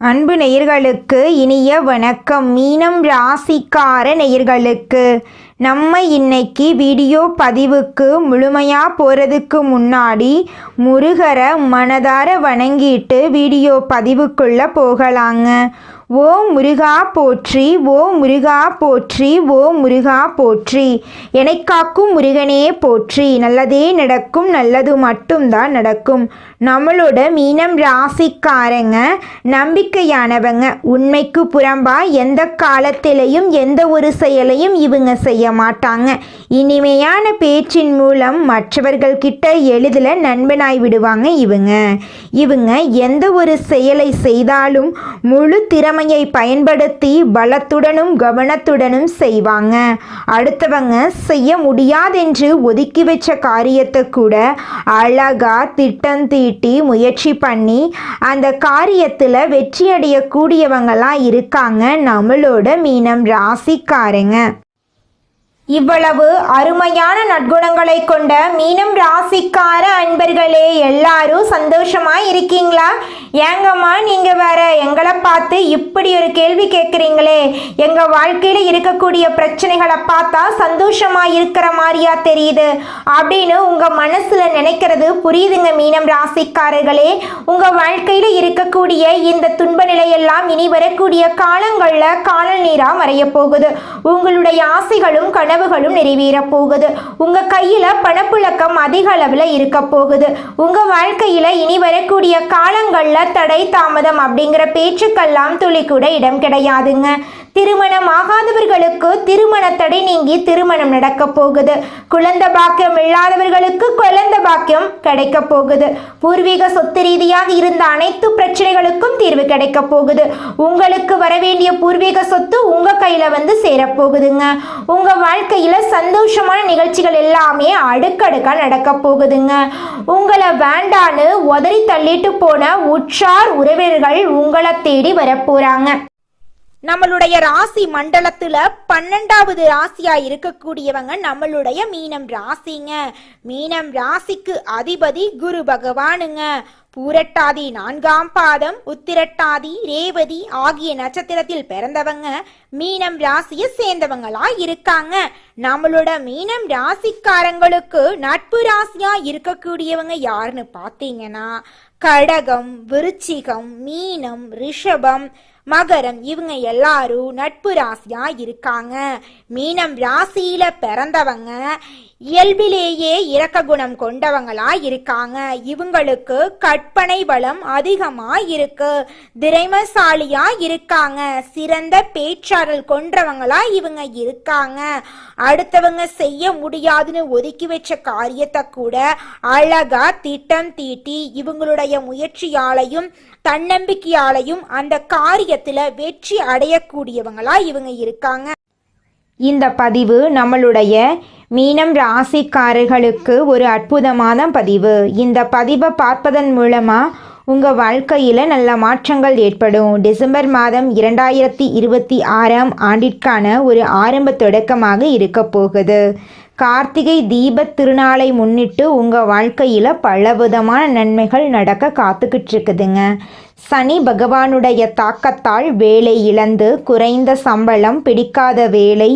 அன்பு நேயர்களுக்கு இனிய வணக்கம். மீனம் ராசிக்கார நேயர்களுக்கு நம்ம இன்னைக்கு வீடியோ பதிவுக்கு முழுமையாக போகிறதுக்கு முன்னாடி முருகரை மனதார வணங்கிட்டு வீடியோ பதிவுக்குள்ளே போகலாங்க. ஓ முருகா போற்றி, ஓ முருகா போற்றி, ஓ முருகா போற்றி, என்னை காக்கும் முருகனே போற்றி. நல்லதே நடக்கும், நல்லது மட்டும்தான் நடக்கும். நம்மளோட மீனம் ராசிக்காரங்க நம்பிக்கையானவங்க. உண்மைக்கு புறம்பா எந்த காலத்திலையும் எந்த ஒரு செயலையும் இவங்க செய்ய மாட்டாங்க. இனிமையான பேச்சின் மூலம் மற்றவர்கள் கிட்ட எளிதில் நண்பனாய் விடுவாங்க. இவங்க எந்த ஒரு செயலை செய்தாலும் முழு திறமையை பயன்படுத்தி பலத்துடனும் கவனத்துடனும் செய்வாங்க. அடுத்தவங்க செய்ய முடியாதென்று ஒதுக்கி வச்ச காரியத்தை கூட அழகா திட்டம் தீட்டி முயற்சி பண்ணி அந்த காரியத்தில் வெற்றி அடையக்கூடியவங்களாம் இருக்காங்க நம்மளோட மீனம் ராசிக்காரங்க. இவ்வளவு அருமையான நற்குணங்களை கொண்ட மீனம் ராசிக்கார அன்பர்களே, எல்லாரும் சந்தோஷமா இருக்கீங்களா? ஏங்கம்மா நீங்க வேற எங்களை பார்த்து இப்படி ஒரு கேள்வி கேட்குறீங்களே, எங்க வாழ்க்கையில இருக்கக்கூடிய பிரச்சனைகளை பார்த்தா சந்தோஷமா இருக்கிற மாதிரியா தெரியுது அப்படின்னு உங்க மனசுல நினைக்கிறது புரியுதுங்க மீனம் ராசிக்காரர்களே. உங்க வாழ்க்கையில இருக்கக்கூடிய இந்த துன்ப நிலையெல்லாம் இனி வரக்கூடிய காலங்கள்ல காணல் நீரா மறைய போகுது. உங்களுடைய ஆசைகளும் கனவுகளும் நிறைவேற போகுது. உங்க கையில பணப்புழக்கம் அதிக அளவுல இருக்க போகுது. உங்க வாழ்க்கையில இனி வரக்கூடிய காலங்கள்ல தடை தாமதம் அப்படிங்கிற பேச்சுக்கெல்லாம் துளி கூட இடம் கிடையாதுங்க. திருமணம் ஆகாதவர்களுக்கு திருமண தடை நீங்கி திருமணம் நடக்க போகுது. குழந்தை பாக்கியம் இல்லாதவர்களுக்கு குழந்தை பாக்கியம் கிடைக்க போகுது. பூர்வீக சொத்து ரீதியாக இருந்த அனைத்து பிரச்சனைகளுக்கும் தீர்வு கிடைக்க போகுது. உங்களுக்கு வர வேண்டிய பூர்வீக சொத்து உங்க கையில வந்து சேரப்போகுதுங்க. உங்க வாழ்க்கையில சந்தோஷமான நிகழ்ச்சிகள் எல்லாமே அடுக்கடுக்கா நடக்க போகுதுங்க. உங்களை வேண்டான்னு உதறி தள்ளிட்டு போன உற்றார் உறவினர்கள் உங்களை தேடி வரப்போறாங்க. நம்மளுடைய ராசி மண்டலத்துல 12வது ராசியா இருக்கக்கூடியவங்க நம்மளுடைய மீனம் ராசிங்க. மீனம் ராசிக்கு அதிபதி குரு பகவானுங்க. பூரட்டாதி 4ஆம் பாதம், உத்திரட்டாதி, ரேவதி ஆகிய நட்சத்திரத்தில் பிறந்தவங்க மீனம் ராசியை சேர்ந்தவங்களா இருக்காங்க. நம்மளோட மீனம் ராசிக்காரங்களுக்கு நட்பு ராசியா இருக்கக்கூடியவங்க யாருன்னு பார்த்தீங்கன்னா கடகம், விருச்சிகம், மீனம், ரிஷபம், மகரம் இவங்க எல்லாரும் நட்பு ராசியா இருக்காங்க. மீனம் ராசியில பிறந்தவங்க இயல்பிலேயே இரக்க குணம் கொண்டவங்களா இருக்காங்க. இவங்களுக்கு கற்பனை வளம் அதிகமா இருக்கு. திறமைசாலியா இருக்காங்க. சிறந்த பேச்சாற்றல் கொண்டவங்களா இவங்க இருக்காங்க. அடுத்தவங்க செய்ய முடியாதுன்னு ஒதுக்கி வச்ச காரியத்தை கூட அழகா திட்டம் தீட்டி இவங்களுடைய முயற்சியாலையும் தன்னம்பிக்கையாலையும் அந்த காரியத்துல வெற்றி அடையக்கூடியவங்களா இவங்க இருக்காங்க. இந்த பதிவு நம்மளுடைய மீனம் ராசிக்காரர்களுக்கு ஒரு அற்புதமான பதிவு. இந்த பதிவை பார்ப்பதன் மூலமாக உங்கள் வாழ்க்கையில் நல்ல மாற்றங்கள் ஏற்படும். டிசம்பர் மாதம் 2026ஆம் ஆண்டிற்கான ஒரு ஆரம்ப தொடக்கமாக இருக்க போகுது. கார்த்திகை தீபத் திருநாளை முன்னிட்டு உங்கள் வாழ்க்கையில் பலவிதமான நன்மைகள் நடக்க காத்துக்கிட்டு இருக்குதுங்க. சனி பகவானுடைய தாக்கத்தால் வேலை இழந்து குறைந்த சம்பளம், பிடிக்காத வேலை,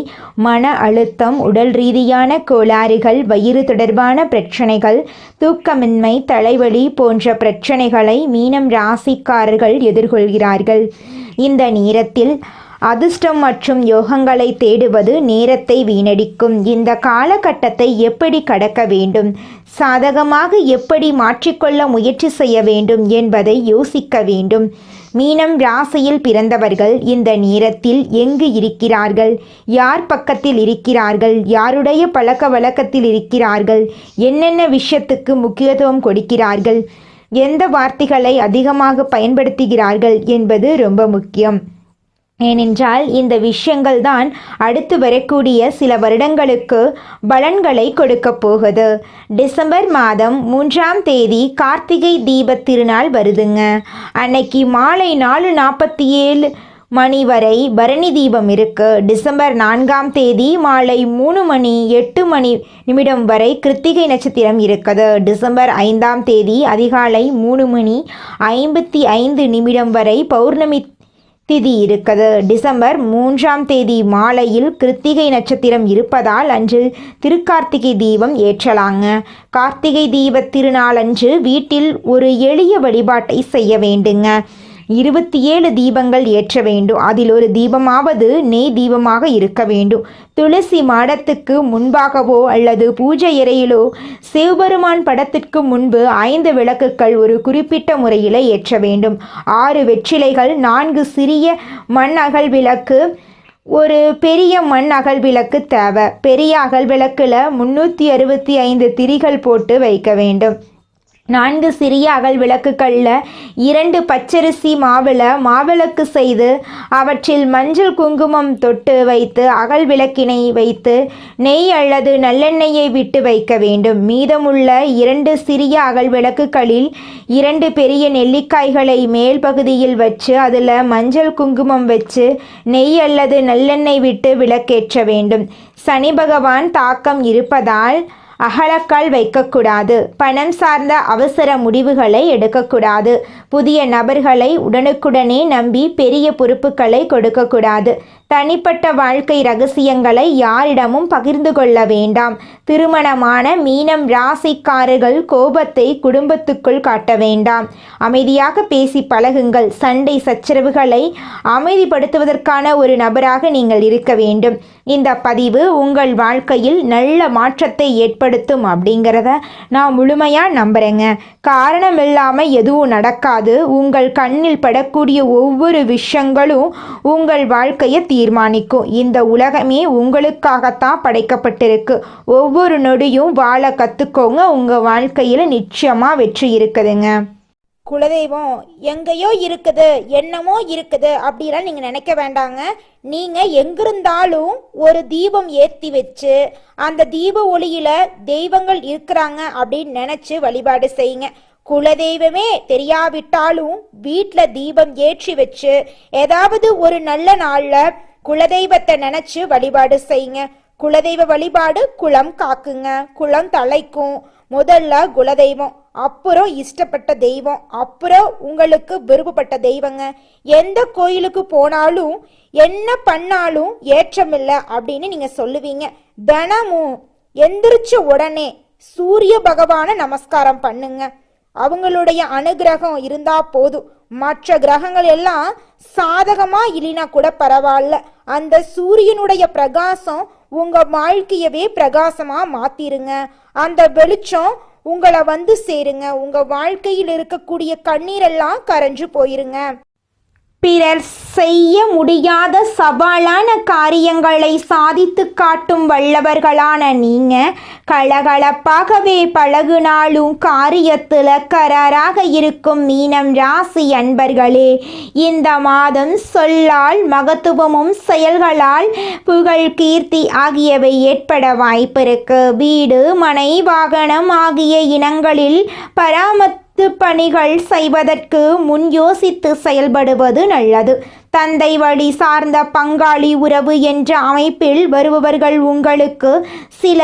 மன அழுத்தம், உடல் ரீதியான கோளாறுகள், வயிறு தொடர்பான பிரச்சனைகள், தூக்கமின்மை, தலைவலி போன்ற பிரச்சனைகளை மீனம் ராசிக்காரர்கள் எதிர்கொள்கிறார்கள். இந்த நேரத்தில் அதிர்ஷ்டம் மற்றும் யோகங்களை தேடுவது நேரத்தை வீணடிக்கும். இந்த காலகட்டத்தை எப்படி கடக்க வேண்டும், சாதகமாக எப்படி மாற்றிக்கொள்ள முயற்சி செய்ய வேண்டும் என்பதை யோசிக்க வேண்டும். மீனம் ராசியில் பிறந்தவர்கள் இந்த நேரத்தில் எங்கு இருக்கிறார்கள், யார் பக்கத்தில் இருக்கிறார்கள், யாருடைய பழக்க வழக்கத்தில் இருக்கிறார்கள், என்னென்ன விஷயத்துக்கு முக்கியத்துவம் கொடுக்கிறார்கள், எந்த வார்த்தைகளை அதிகமாக பயன்படுத்துகிறார்கள் என்பது ரொம்ப முக்கியம். ஏனென்றால் இந்த விஷயங்கள் தான் அடுத்து வரக்கூடிய சில வருடங்களுக்கு பலன்களை கொடுக்க போகுது. டிசம்பர் மாதம் 3ஆம் தேதி கார்த்திகை தீபத் திருநாள் வருதுங்க. அன்னைக்கு மாலை 4:47 மணி வரை பரணி தீபம் இருக்கு. டிசம்பர் 4ஆம் தேதி மாலை 3:08 வரை கிருத்திகை நட்சத்திரம் இருக்குது. டிசம்பர் 5ஆம் தேதி அதிகாலை 3:55 வரை பௌர்ணமி திதி இருக்குது. டிசம்பர் 3ஆம் தேதி மாலையில் கிருத்திகை நட்சத்திரம் இருப்பதால் அன்று திருக்கார்த்திகை தீபம் ஏற்றலாங்க. கார்த்திகை தீப திருநாளன்று வீட்டில் ஒரு எளிய வழிபாட்டை செய்ய வேண்டுங்க. 27 தீபங்கள் ஏற்ற வேண்டும். அதில் ஒரு தீபமாவது நெய் தீபமாக இருக்க வேண்டும். துளசி மாடத்துக்கு முன்பாகவோ அல்லது பூஜை அறையிலோ சிவபெருமான் படத்திற்கு முன்பு 5 விளக்குகள் ஒரு குறிப்பிட்ட முறையில் ஏற்ற வேண்டும். 6 வெற்றிலைகள், 4 சிறிய மண் அகல் விளக்கு, ஒரு பெரிய மண் அகல் விளக்கு தேவை. பெரிய அகல் விளக்கில் 365 திரிகள் போட்டு வைக்க வேண்டும். 4 சிறிய அகல் விளக்குகளில் 2 பச்சரிசி மாவில் மாவிளக்கு செய்து அவற்றில் மஞ்சள் குங்குமம் தொட்டு வைத்து அகல் விளக்கினை வைத்து நெய் அல்லது நல்லெண்ணெயை விட்டு வைக்க வேண்டும். மீதமுள்ள 2 சிறிய அகல் விளக்குகளில் 2 பெரிய நெல்லிக்காய்களை மேல் பகுதியில் வச்சு அதில் மஞ்சள் குங்குமம் வச்சு நெய் அல்லது நல்லெண்ணெய் விட்டு விளக்கேற்ற வேண்டும். சனி பகவான் தாக்கம் இருப்பதால் அகலக்கால் வைக்கக்கூடாது. பணம் சார்ந்த அவசர முடிவுகளை எடுக்கக்கூடாது. புதிய நபர்களை உடனுக்குடனே நம்பி பெரிய பொறுப்புகளை கொடுக்கக்கூடாது. தனிப்பட்ட வாழ்க்கை ரகசியங்களை யாரிடமும் பகிர்ந்து கொள்ள வேண்டாம். திருமணமான மீனம் ராசிக்காரர்கள் கோபத்தை குடும்பத்துக்குள் காட்ட வேண்டாம். அமைதியாக பேசி பழகுங்கள். சண்டை சச்சரவுகளை அமைதிப்படுத்துவதற்கான ஒரு நபராக நீங்கள் இருக்க வேண்டும். இந்த பதிவு உங்கள் வாழ்க்கையில் நல்ல மாற்றத்தை ஏற்படுத்தும் அப்படிங்கிறத நான் முழுமையாக நம்புகிறேங்க. காரணம் இல்லாமல் எதுவும் நடக்காது. உங்கள் கண்ணில் படக்கூடிய ஒவ்வொரு விஷயங்களும் உங்கள் வாழ்க்கையை தீர்மானிக்கும். இந்த உலகமே உங்களுக்காகத்தான் படைக்கப்பட்டிருக்கு. ஒவ்வொரு நொடியும் வாழ கற்றுக்கோங்க. உங்கள் வாழ்க்கையில் நிச்சயமாக வெற்றி இருக்குதுங்க. குலதெய்வம் எங்கேயோ இருக்குது, என்னமோ இருக்குது அப்படிலாம் நீங்கள் நினைக்க வேண்டாங்க. நீங்கள் எங்கிருந்தாலும் ஒரு தீபம் ஏற்றி வச்சு அந்த தீப ஒளியில் தெய்வங்கள் இருக்கிறாங்க அப்படின்னு நினச்சி வழிபாடு செய்யுங்க. குலதெய்வமே தெரியாவிட்டாலும் வீட்டில் தீபம் ஏற்றி வச்சு ஏதாவது ஒரு நல்ல நாளில் குலதெய்வத்தை நினச்சி வழிபாடு செய்யுங்க. குலதெய்வ வழிபாடு குலம் காக்குங்க, குலம் தலைக்கும். முதல்ல குலதெய்வம், அப்புறம் இஷ்டப்பட்ட தெய்வம், அப்புறம் உங்களுக்கு விருப்பப்பட்ட தெய்வங்க. எந்த கோயிலுக்கு போனாலும் என்ன பண்ணாலும் ஏற்றமில்லை அப்படின்னு நீங்க சொல்லுவீங்க. தினமும் எந்திரிச்ச உடனே சூரிய பகவான நமஸ்காரம் பண்ணுங்க. அவங்களுடைய அனுகிரகம் இருந்தா போதும். மற்ற கிரகங்கள் எல்லாம் சாதகமா இல்லைனா கூட பரவாயில்ல. அந்த சூரியனுடைய பிரகாசம் உங்க வாழ்க்கையவே பிரகாசமா மாத்திருங்க. அந்த வெளிச்சம் உங்களை வந்து சேருங்க. உங்க வாழ்க்கையில் இருக்கக்கூடிய கண்ணீரெல்லாம் கரைஞ்சு போயிருங்க. பிறர் செய்ய முடியாத சவாலான காரியங்களை சாதித்து காட்டும் வல்லவர்களான நீங்க கலகலப்பாகவே பழகுனாலும் காரியத்தில் கராராக இருக்கும் மீனம் ராசி அன்பர்களே, இந்த மாதம் சொல்லால் மகத்துவமும் செயல்களால் புகழ் கீர்த்தி ஆகியவை ஏற்பட வாய்ப்பிருக்கு. வீடு மனை வாகனம் ஆகிய இனங்களில் பணிகள் செய்வதற்கு முன் யோசித்து செயல்படுவது நல்லது. தந்தை வழி சார்ந்த பங்காளி உறவு என்ற அமைப்பில் வருபவர்கள் உங்களுக்கு சில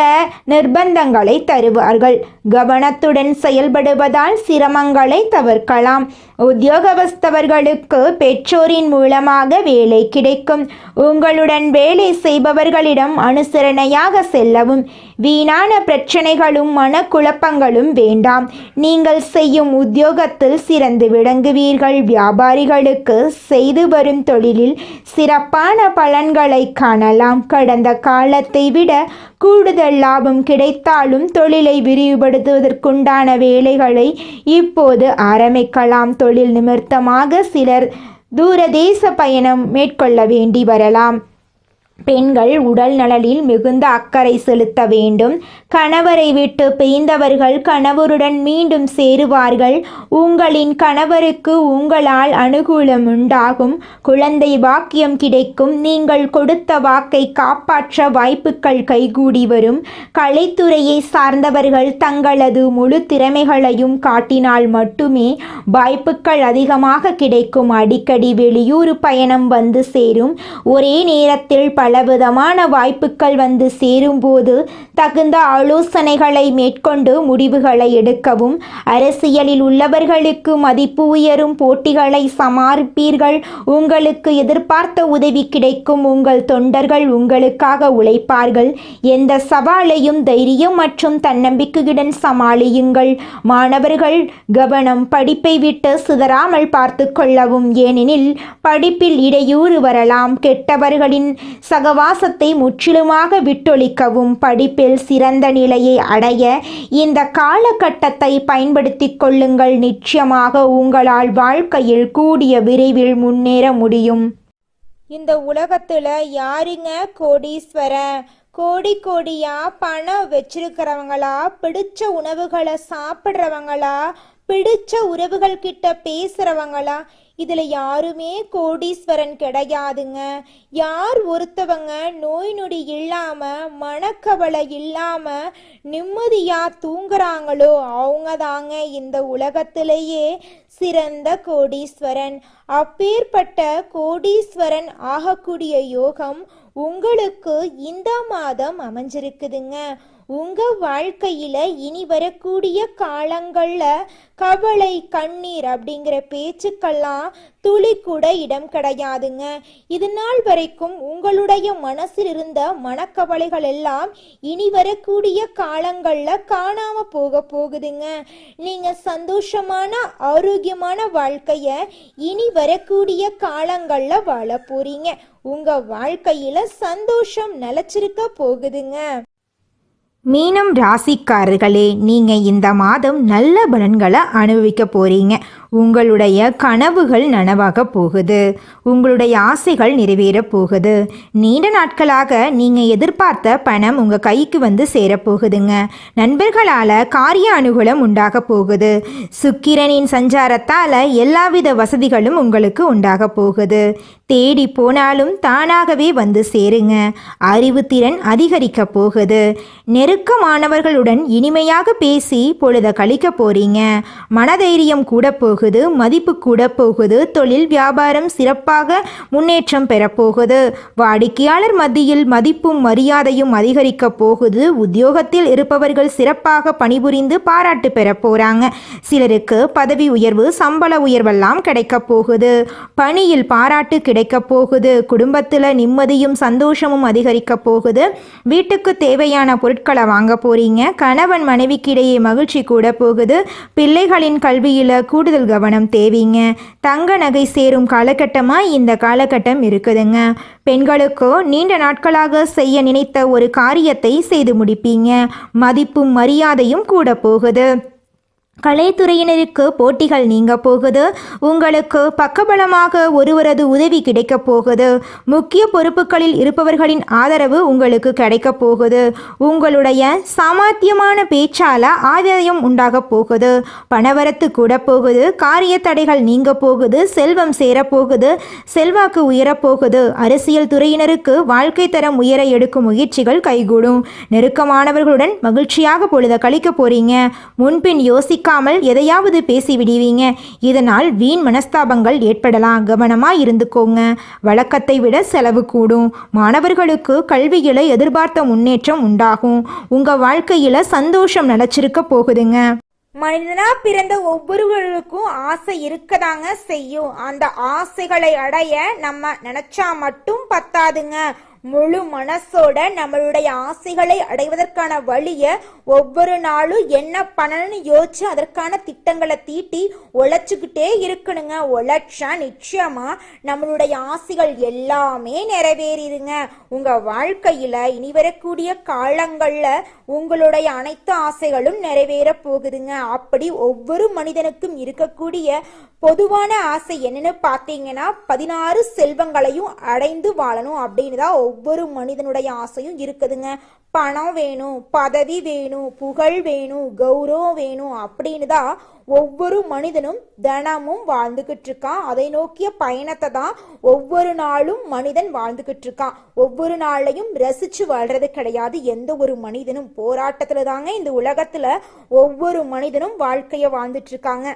நிர்பந்தங்களை தருவார்கள். கவனத்துடன் செயல்படுவதால் சிரமங்களை தவிர்க்கலாம். உத்தியோகஸ்தவர்களுக்கு பெற்றோரின் மூலமாக வேலை கிடைக்கும். உங்களுடன் வேலை செய்பவர்களிடம் அனுசரணையாக செல்லவும். வீணான பிரச்சனைகளும் மனக்குழப்பங்களும் வேண்டாம். நீங்கள் செய்யும் உத்தியோகத்தில் சிறந்து விளங்குவீர்கள். வியாபாரிகளுக்கு செய்து வரும் தொழிலில் சிறப்பான பலன்களை காணலாம். கடந்த காலத்தை விட கூடுதல் லாபம் கிடைத்தாலும் தொழிலை விரிவுபடுத்துவதற்குண்டான வேலைகளை இப்போது ஆரம்பிக்கலாம். தொழில் நிமித்தமாக சிலர் தூரதேச பயணம் மேற்கொள்ள வேண்டி வரலாம். பெண்கள் உடல் நலனில் மிகுந்த அக்கறை செலுத்த வேண்டும். கணவரை விட்டு பிரிந்தவர்கள் கணவருடன் மீண்டும் சேருவார்கள். உங்களின் கணவருக்கு உங்களால் அனுகூலம் உண்டாகும். குழந்தை பாக்கியம் கிடைக்கும். நீங்கள் கொடுத்த வாக்கை காப்பாற்ற வாய்ப்புகள் கைகூடி வரும். கலைத்துறையை சார்ந்தவர்கள் தங்களது முழு திறமைகளையும் காட்டினால் மட்டுமே வாய்ப்புகள் அதிகமாக கிடைக்கும். அடிக்கடி வெளியூர் பயணம் வந்து சேரும். ஒரே நேரத்தில் பலவிதமான வாய்ப்புகள் வந்து சேரும்போது தகுந்த ஆலோசனைகளை மேற்கொண்டு முடிவுகளை எடுக்கவும். அரசியலில் உள்ளவர்களுக்கு மதிப்பு உயரும். போட்டிகளை சமாளிப்பீர்கள். உங்களுக்கு எதிர்பார்த்த உதவி கிடைக்கும். உங்கள் தொண்டர்கள் உங்களுக்காக உழைப்பார்கள். எந்த சவாலையும் தைரியம் மற்றும் தன்னம்பிக்கையுடன் சமாளியுங்கள். மாணவர்கள் கவனம். படிப்பை விட்டு சிதறாமல் பார்த்து கொள்ளவும். ஏனெனில் படிப்பில் இடையூறு வரலாம். கெட்டவர்களின் சகவாசத்தை முற்றிலுமாக விட்டொழிக்கவும். படிப்பில் சிறந்த நிலையை அடைய இந்த காலகட்டத்தை பயன்படுத்திக் கொள்ளுங்கள். நிச்சயமாக உங்களால் வாழ்க்கையில் கூடிய விரைவில் முன்னேற முடியும். இந்த உலகத்துல யாருங்க கோடீஸ்வரன்? கோடியா பணம் வச்சிருக்கிறவங்களா, பிடிச்ச உணவுகளை சாப்பிட்றவங்களா, பிடிச்ச உறவுகள் கிட்ட பேசுறவங்களா? இதுல யாருமே கோடீஸ்வரன் கிடையாதுங்க. யார் ஒருத்தவங்க நோய் நொடி இல்லாம மனக்கவலை இல்லாம நிம்மதியா தூங்குறாங்களோ அவங்க தாங்க இந்த உலகத்திலேயே சிறந்த கோடீஸ்வரன். அப்பேற்பட்ட கோடீஸ்வரன் ஆகக்கூடிய யோகம் உங்களுக்கு இந்த மாதம் அமைஞ்சிருக்குதுங்க. உங்க வாழ்க்கையில இனி வரக்கூடிய காலங்கள்ல கவலை கண்ணீர் அப்படிங்கிற பேச்சுக்கெல்லாம் துளி கூட இடம் கிடையாதுங்க. இது நாள் வரைக்கும் உங்களுடைய மனசில் இருந்த மனக்கவலைகள் எல்லாம் இனி வரக்கூடிய காலங்கள்ல காணாம போகுதுங்க. நீங்க சந்தோஷமான ஆரோக்கியமான வாழ்க்கைய இனி வரக்கூடிய காலங்கள்ல வாழ போறீங்க. உங்க வாழ்க்கையில சந்தோஷம் நிலைச்சிருக்க போகுதுங்க. மீனம் ராசிக்காரர்களே, நீங்கள் இந்த மாதம் நல்ல பலன்களை அனுபவிக்க போகிறீங்க. உங்களுடைய கனவுகள் நனவாக போகுது. உங்களுடைய ஆசைகள் நிறைவேற போகுது. நீண்ட நாட்களாக நீங்கள் எதிர்பார்த்த பணம் உங்கள் கைக்கு வந்து சேரப்போகுதுங்க. நண்பர்களால் காரிய அனுகூலம் உண்டாக போகுது. சுக்கிரனின் சஞ்சாரத்தால் எல்லாவித வசதிகளும் உங்களுக்கு உண்டாக போகுது. தேடி போனாலும் தானாகவே வந்து சேருங்க. அறிவுத்திறன் அதிகரிக்க போகுது. நெருக்கமானவர்களுடன் இனிமையாக பேசி பொழுத கழிக்க போறீங்க. மனதைரியம் கூட போகுது. மதிப்பு கூட போகுது. தொழில் வியாபாரம் சிறப்பாக முன்னேற்றம் பெறப்போகுது. வாடிக்கையாளர் மத்தியில் மதிப்பும் மரியாதையும் அதிகரிக்க போகுது. உத்தியோகத்தில் இருப்பவர்கள் சிறப்பாக பணிபுரிந்து பாராட்டு பெற போறாங்க. சிலருக்கு பதவி உயர்வு, சம்பள உயர்வெல்லாம் கிடைக்க போகுது. பணியில் பாராட்டு கிடைக்க போகுது. குடும்பத்தில் நிம்மதியும் சந்தோஷமும் அதிகரிக்க போகுது. வீட்டுக்கு தேவையான பொருட்களை வாங்க போறீங்க. கணவன் மனைவிக்கு இடையே மகிழ்ச்சி கூட போகுது. பிள்ளைகளின் கல்வியில் கூடுதல் கவனம் தேவைங்க. தங்க நகை சேரும் காலகட்டமாக இந்த காலகட்டம் இருக்குதுங்க. பெண்களுக்கு நீண்ட நாட்களாக செய்ய நினைத்த ஒரு காரியத்தை செய்து முடிப்பீங்க. மதிப்பும் மரியாதையும் கூட போகுது. கலைத்துறையினருக்கு போட்டிகள் நீங்க போகுது. உங்களுக்கு பக்கபலமாக ஒருவரது உதவி கிடைக்க போகுது. முக்கிய பொறுப்புகளில் இருப்பவர்களின் ஆதரவு உங்களுக்கு கிடைக்க போகுது. உங்களுடைய சாமர்த்தியமான பேச்சால ஆதாயம் உண்டாக போகுது. பணவரத்து கூட போகுது. காரிய தடைகள் நீங்க போகுது. செல்வம் சேரப்போகுது. செல்வாக்கு உயரப்போகுது. அரசியல் துறையினருக்கு வாழ்க்கை தரம் உயர எடுக்கும் முயற்சிகள் கைகூடும். நெருக்கமானவர்களுடன் மகிழ்ச்சியாக பொழுத கழிக்க போறீங்க. முன்பின் யோசிக்க எதையாவது பேசி விடுவீங்க. இதனால் வீண் மனஸ்தாபங்கள் ஏற்படலாம். கவனமா இருந்துக்கோங்க. வழக்கத்தை விட செலவு கூடும். மாணவர்களுக்கு கல்வியில எதிர்பார்த்த முன்னேற்றம் உண்டாகும். உங்க வாழ்க்கையில சந்தோஷம் நிலைச்சிருக்க போகுதுங்க. மனிதனா பிறந்த ஒவ்வொருவருக்கும் ஆசை இருக்கதாங்க செய்யும். அந்த ஆசைகளை அடைய நம்ம நினைச்சா மட்டும் பத்தாதுங்க. முழு மனசோட நம்மளுடைய ஆசைகளை அடைவதற்கான வழிய ஒவ்வொரு நாளும் என்ன பண்ணணும்னு யோசிச்சு அதற்கான திட்டங்களை தீட்டி உழைச்சுக்கிட்டே இருக்கணுங்க. உழைச்சா நிச்சயமா நம்மளுடைய ஆசைகள் எல்லாமே நிறைவேறிடுங்க. உங்க வாழ்க்கையில இனி வரக்கூடிய காலங்கள்ல உங்களுடைய அனைத்து ஆசைகளும் நிறைவேற போகுதுங்க. அப்படி ஒவ்வொரு மனிதனுக்கும் இருக்கக்கூடிய பொதுவான ஆசை என்னன்னு பார்த்தீங்கன்னா 16 செல்வங்களையும் அடைந்து வாழணும் அப்படின்னு தான் ஒவ்வொரு மனிதனுடைய ஆசையும் இருக்குதுங்க. பணம் வேணும், பதவி வேணும், புகழ் வேணும், கௌரவம் வேணும் அப்படின்னு தான் ஒவ்வொரு மனிதனும் தினமும் வாழ்ந்துகிட்டு இருக்கான். அதை நோக்கிய பயணத்தை தான் ஒவ்வொரு நாளும் மனிதன் வாழ்ந்துகிட்டு இருக்கான். ஒவ்வொரு நாளையும் ரசிச்சு வாழ்றது கிடையாது. எந்த ஒரு மனிதனும் போராட்டத்துல தாங்க இந்த உலகத்துல ஒவ்வொரு மனிதனும் வாழ்க்கைய வாழ்ந்துட்டு இருக்காங்க.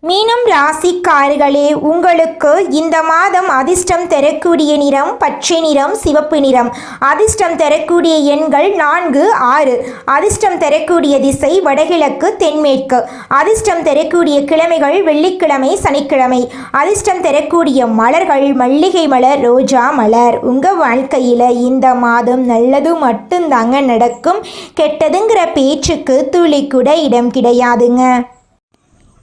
மீனம் ராசிக்காரர்களே, உங்களுக்கு இந்த மாதம் அதிர்ஷ்டம் தரக்கூடிய நிறம் பச்சை நிறம், சிவப்பு நிறம். அதிர்ஷ்டம் தரக்கூடிய எண்கள் 4, 6. அதிர்ஷ்டம் தரக்கூடிய திசை வடகிழக்கு, தென்மேற்கு. அதிர்ஷ்டம் தரக்கூடிய கிழமைகள் வெள்ளிக்கிழமை, சனிக்கிழமை. அதிர்ஷ்டம் தரக்கூடிய மலர்கள் மல்லிகை மலர், ரோஜா மலர். உங்கள் வாழ்க்கையில் இந்த மாதம் நல்லது மட்டும்தாங்க நடக்கும். கெட்டதுங்கிற பேச்சுக்கு துளி கூட இடம் கிடையாதுங்க.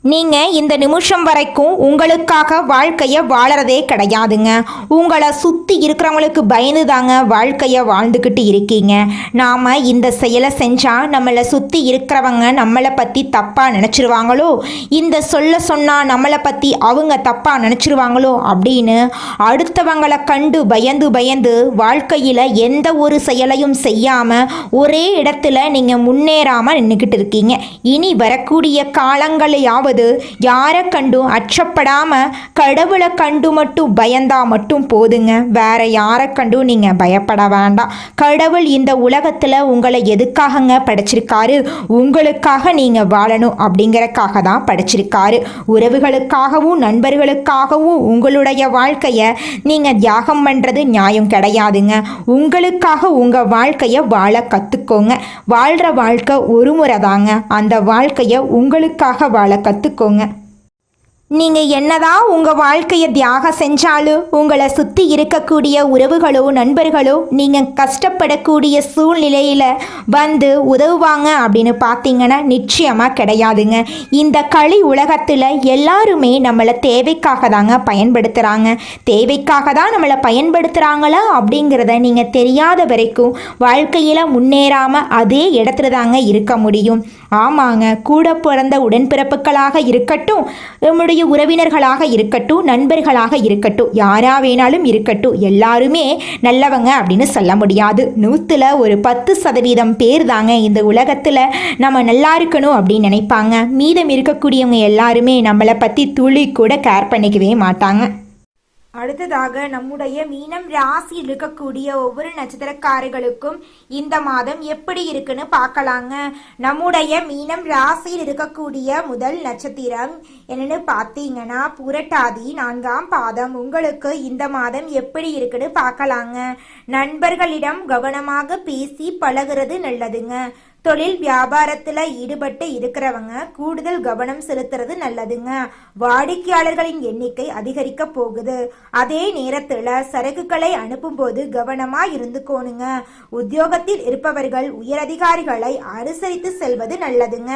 நீங்கள் இந்த நிமிஷம் வரைக்கும் உங்களுக்காக வாழ்க்கையை வாழறதே கிடையாதுங்க. உங்களை சுற்றி இருக்கிறவங்களுக்கு பயந்து தாங்க வாழ்க்கையை வாழ்ந்துக்கிட்டு இருக்கீங்க. நாம் இந்த செயலை செஞ்சால் நம்மளை சுற்றி இருக்கிறவங்க நம்மளை பற்றி தப்பாக நினச்சிருவாங்களோ, இந்த சொன்னால் நம்மளை பற்றி அவங்க தப்பாக நினச்சிருவாங்களோ அப்படின்னு அடுத்தவங்களை கண்டு பயந்து வாழ்க்கையில் எந்த ஒரு செயலையும் செய்யாமல் ஒரே இடத்துல நீங்கள் முன்னேறாமல் நின்றுக்கிட்டு இருக்கீங்க. இனி வரக்கூடிய காலங்களையாவது யாரை கண்டும் அச்சப்படாம கடவுளை கண்டு மட்டும் பயந்தா மட்டும் போதுங்க. வேற யாரை கண்டும் நீங்க பயப்பட வேண்டாம். கடவுள் இந்த உலகத்துல உங்களை எதுக்காகங்க படைச்சிருக்காரு? உங்களுக்காக நீங்க வாழணும் அப்படிங்கறக்காக தான் படைச்சிருக்காரு. உறவுகளுக்காகவும் நண்பர்களுக்காகவும் உங்களுடைய வாழ்க்கைய நீங்க தியாகம் பண்றது நியாயம் கிடையாதுங்க. உங்களுக்காக உங்க வாழ்க்கைய வாழ கத்துக்கோங்க. வாழ்ற வாழ்க்கை ஒரு முறை தாங்க. அந்த வாழ்க்கைய உங்களுக்காக வாழ கத்துக்கோங்க. நீங்கள் என்னதான் உங்கள் வாழ்க்கையை தியாகம் செஞ்சாலும் உங்களை சுற்றி இருக்கக்கூடிய உறவுகளோ நண்பர்களோ நீங்கள் கஷ்டப்படக்கூடிய சூழ்நிலையில் வந்து உதவுவாங்க அப்படின்னு பார்த்தீங்கன்னா நிச்சயமாக கிடையாதுங்க. இந்த களி உலகத்தில் எல்லாருமே நம்மளை தேவைக்காக தாங்க பயன்படுத்துகிறாங்க. தேவைக்காக தான் நம்மளை பயன்படுத்துகிறாங்களா அப்படிங்கிறத நீங்கள் தெரியாத வரைக்கும் வாழ்க்கையில் முன்னேறாமல் அதே இடத்துல தாங்க இருக்க முடியும். ஆமாங்க, கூட பிறந்த உடன்பிறப்புகளாக இருக்கட்டும், நம்முடைய உறவினர்களாக இருக்கட்டும், நண்பர்களாக இருக்கட்டும், யாரா வேணாலும் இருக்கட்டும், எல்லாருமே நல்லவங்க அப்படின்னு சொல்ல முடியாது. 100ல் ஒரு 10% பேர் தாங்க இந்த உலகத்தில் நம்ம நல்லா இருக்கணும் அப்படின்னு நினைப்பாங்க. மீதம் இருக்கக்கூடியவங்க எல்லாருமே நம்மளை பற்றி துளி கூட கேர் பண்ணிக்கவே மாட்டாங்க. அடுத்ததாக நம்முடைய மீனம் ராசியில் இருக்கக்கூடிய ஒவ்வொரு நட்சத்திரக்காரர்களுக்கும் இந்த மாதம் எப்படி இருக்குன்னு பார்க்கலாங்க. நம்முடைய மீனம் ராசியில் இருக்கக்கூடிய முதல் நட்சத்திரம் என்னன்னு பார்த்தீங்கன்னா புரட்டாதி 4ஆம் பாதம். உங்களுக்கு இந்த மாதம் எப்படி இருக்குன்னு பார்க்கலாங்க. நண்பர்களிடம் கவனமாக பேசி பழகிறது நல்லதுங்க. தொழில் வியாபாரத்தில் ஈடுபட்டு இருக்கிறவங்க கூடுதல் கவனம் செலுத்துறது நல்லதுங்க. வாடிக்கையாளர்களின் எண்ணிக்கை அதிகரிக்க போகுது. அதே நேரத்தில் சரக்குகளை அனுப்பும் போது கவனமா இருந்துக்கோணுங்க. உத்தியோகத்தில் இருப்பவர்கள் உயரதிகாரிகளை அனுசரித்து செல்வது நல்லதுங்க.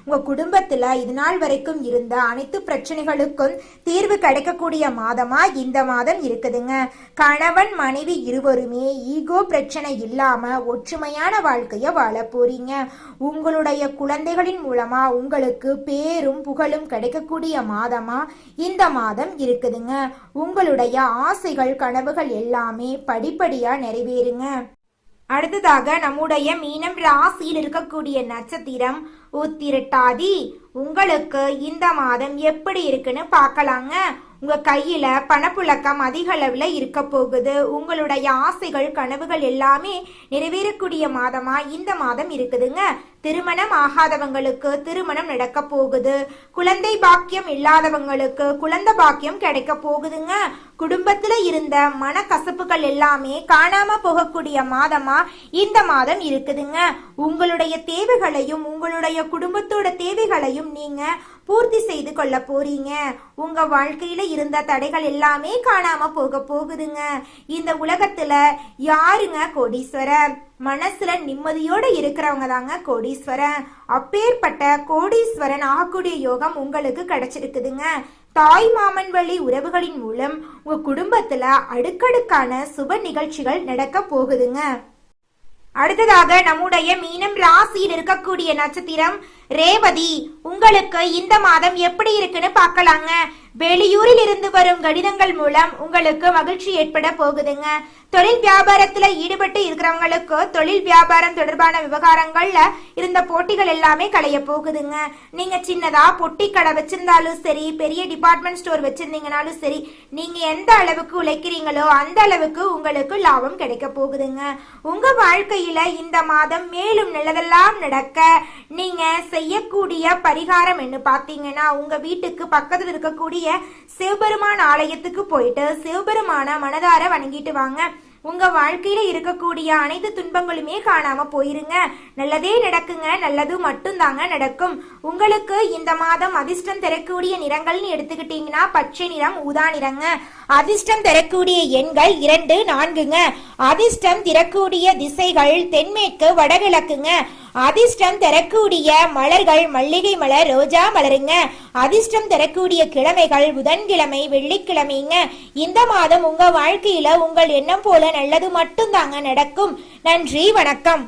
உங்க குடும்பத்துல இது நாள் வரைக்கும் இருந்த அனைத்து பிரச்சனைகளுக்கும் தீர்வு கிடைக்கக்கூடிய மாதமா இந்த மாதம் இருக்குதுங்க. கணவன் மனைவி இருவருமே ஈகோ பிரச்சனை இல்லாம ஒற்றுமையான வாழ்க்கைய வாழ போறீங்க. உங்களுடைய குழந்தைகளின் மூலமா உங்களுக்கு பேரும் புகழும் கிடைக்கக்கூடிய மாதமா இந்த மாதம் இருக்குதுங்க. உங்களுடைய ஆசைகள் கனவுகள் எல்லாமே படிப்படியா நிறைவேறுங்க. அடுத்ததாக நம்முடைய மீனம் ராசியில் இருக்கக்கூடிய நட்சத்திரம் உத்திரட்டாதி. உங்களுக்கு இந்த மாதம் எப்படி இருக்குன்னு பார்க்கலாங்க. உங்க கையில பணப்புழக்கம் அதிக அளவுல இருக்க போகுது. உங்களுடைய ஆசைகள் கனவுகள் எல்லாமே நிறைவேறக்கூடிய மாதமா இந்த மாதம் இருக்குதுங்க. திருமணம் ஆகாதவங்களுக்கு திருமணம் நடக்க போகுது. குழந்தை பாக்கியம் இல்லாதவங்களுக்கு குழந்தை பாக்கியம் கிடைக்க போகுதுங்க. குடும்பத்துல இருந்த மனக்கசப்புகள் எல்லாமே காணாம போகக்கூடிய மாதமா இந்த மாதம் இருக்குதுங்க. உங்களுடைய தேவைகளையும் உங்களுடைய குடும்பத்தோட தேவைகளையும் நீங்க பூர்த்தி செய்து கொள்ள போறீங்க. உங்க வாழ்க்கையில இருந்த தடைகள் எல்லாமே காணாம போக போகுதுங்க. இந்த உலகத்துல யாருங்க கோடீஸ்வரர்? மனசுல நிம்மதியோட இருக்கிறவங்க தாங்க கோடீஸ்வரன். அப்பேற்பட்ட கோடீஸ்வரன் ஆகக்கூடிய யோகம் உங்களுக்கு கிடைச்சிருக்குதுங்க. தாய் மாமன் வழி உறவுகளின் மூலம் உங்க குடும்பத்துல அடுக்கடுக்கான சுப நிகழ்ச்சிகள் நடக்க போகுதுங்க. அடுத்ததாக நம்முடைய மீனம் ராசியில் இருக்கக்கூடிய நட்சத்திரம் ரேவதி, உங்களுக்கு இந்த மாதம் எப்படி இருக்குன்னு பார்க்கலாங்க. வெளியூரில் இருந்து வரும் கடிதங்கள் மூலம் உங்களுக்கு மகிழ்ச்சி ஏற்பட போகுதுங்க. தொழில் வியாபாரத்துல ஈடுபட்டு இருக்கிறவங்களுக்கு தொழில் வியாபாரம் தொடர்பான விவகாரங்கள்ல இருந்த போட்டிகள் எல்லாமே களைய போகுதுங்க. நீங்க சின்னதா பொட்டி கடை வச்சிருந்தாலும் சரி, பெரிய டிபார்ட்மெண்ட் ஸ்டோர் வச்சிருந்தீங்கனாலும் சரி, நீங்க எந்த அளவுக்கு உழைக்கிறீங்களோ அந்த அளவுக்கு உங்களுக்கு லாபம் கிடைக்க போகுதுங்க. உங்க வாழ்க்கையில இந்த மாதம் மேலும் நல்லதெல்லாம் நடக்க நீங்க செய்யக்கூடிய பரிகாரம் என்ன பார்த்தீங்கன்னா, உங்க வீட்டுக்கு பக்கத்தில் இருக்கக்கூடிய சிவபெருமான் ஆலயத்துக்கு போயிட்டு சிவபெருமான மனதார வணங்கிட்டு வாங்க. உங்க வாழ்க்கையில இருக்கக்கூடிய அனைத்து துன்பங்களுமே காணாம போயிருங்க. நல்லதே நடக்குங்க. நல்லது மட்டும் தாங்க நடக்கும். உங்களுக்கு இந்த மாதம் அதிர்ஷ்டம் தரக்கூடிய நிறங்கள்னு எடுத்துக்கிட்டீங்கன்னா பச்சை நிறம், ஊதா நிறங்க. அதிர்ஷ்டம் தரக்கூடிய எண்கள் 2, 4ங்க. அதிர்ஷ்டம் தரக்கூடிய திசைகள் தென்மேற்கு, வடகிழக்குங்க. அதிர்ஷ்டம் தரக்கூடிய மலர்கள் மல்லிகை மலர், ரோஜா மலருங்க. அதிர்ஷ்டம் தரக்கூடிய கிழமைகள் புதன்கிழமை, வெள்ளிக்கிழமைங்க. இந்த மாதம் உங்க வாழ்க்கையில உங்கள் எண்ணம் போல நல்லது மட்டும் தாங்க நடக்கும். நன்றி, வணக்கம்.